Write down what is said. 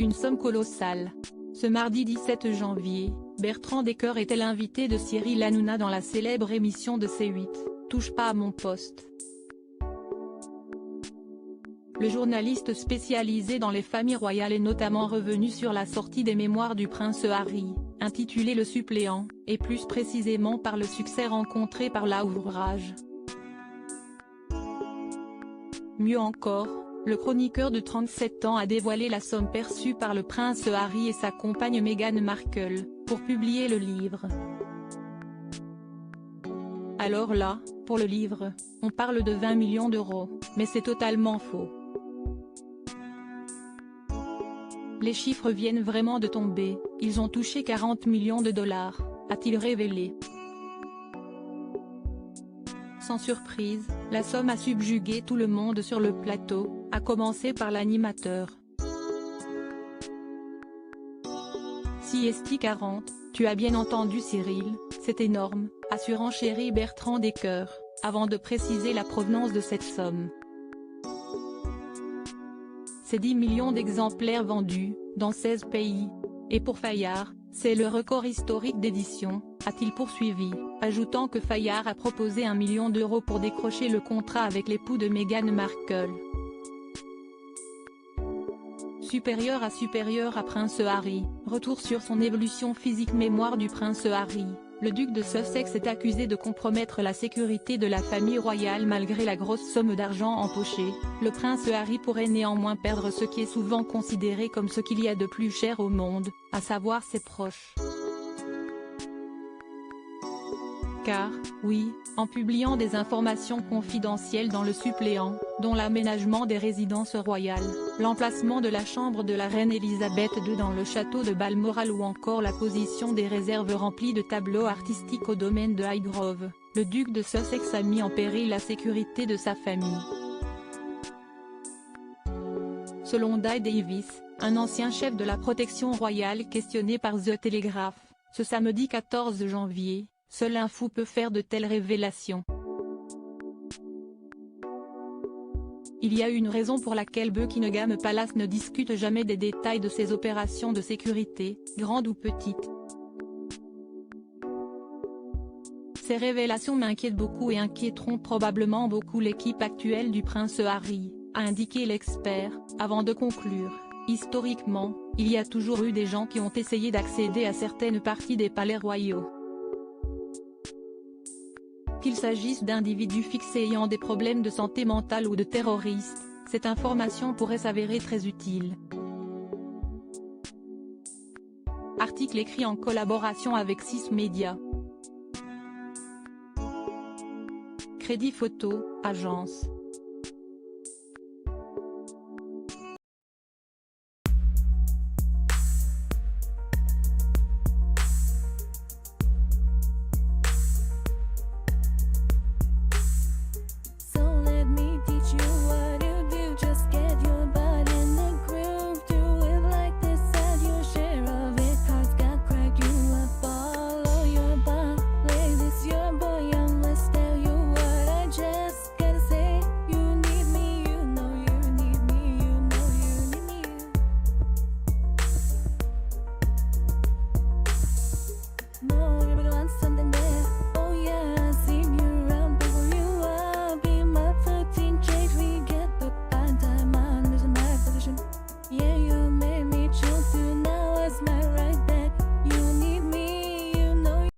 une somme colossale. Ce mardi 17 janvier, Bertrand Decker était l'invité de Cyril Hanouna dans la célèbre émission de C8, Touche pas à mon poste. Le journaliste spécialisé dans les familles royales est notamment revenu sur la sortie des mémoires du prince Harry, intitulé Le Suppléant, et plus précisément par le succès rencontré par l'ouvrage. Mieux encore, le chroniqueur de 37 ans a dévoilé la somme perçue par le prince Harry et sa compagne Meghan Markle, pour publier le livre. Alors là, pour le livre, on parle de 20 millions d'euros, mais c'est totalement faux. Les chiffres viennent vraiment de tomber, ils ont touché 40 millions de dollars, a-t-il révélé. Sans surprise, la somme a subjugué tout le monde sur le plateau, à commencer par l'animateur. Si esti 40, tu as bien entendu Cyril, c'est énorme, a surenchéri Bertrand Decker, avant de préciser la provenance de cette somme. C'est 10 millions d'exemplaires vendus, dans 16 pays. Et pour Fayard, c'est le record historique d'édition, a-t-il poursuivi, ajoutant que Fayard a proposé 1 million d'euros pour décrocher le contrat avec l'époux de Meghan Markle. Supérieur à Prince Harry, retour sur son évolution physique. Mémoire du prince Harry. Le duc de Sussex est accusé de compromettre la sécurité de la famille royale malgré la grosse somme d'argent empochée. Le prince Harry pourrait néanmoins perdre ce qui est souvent considéré comme ce qu'il y a de plus cher au monde, à savoir ses proches. Car, oui, en publiant des informations confidentielles dans le suppléant, dont l'aménagement des résidences royales, l'emplacement de la chambre de la reine Elisabeth II dans le château de Balmoral ou encore la position des réserves remplies de tableaux artistiques au domaine de Highgrove, le duc de Sussex a mis en péril la sécurité de sa famille. Selon Dai Davis, un ancien chef de la protection royale questionné par The Telegraph, ce samedi 14 janvier, seul un fou peut faire de telles révélations. Il y a une raison pour laquelle Buckingham Palace ne discute jamais des détails de ses opérations de sécurité, grandes ou petites. Ces révélations m'inquiètent beaucoup et inquiéteront probablement beaucoup l'équipe actuelle du prince Harry, a indiqué l'expert, avant de conclure. Historiquement, il y a toujours eu des gens qui ont essayé d'accéder à certaines parties des palais royaux. Qu'il s'agisse d'individus fixés ayant des problèmes de santé mentale ou de terroristes, cette information pourrait s'avérer très utile. Article écrit en collaboration avec 6 médias. Crédit Photo, agence.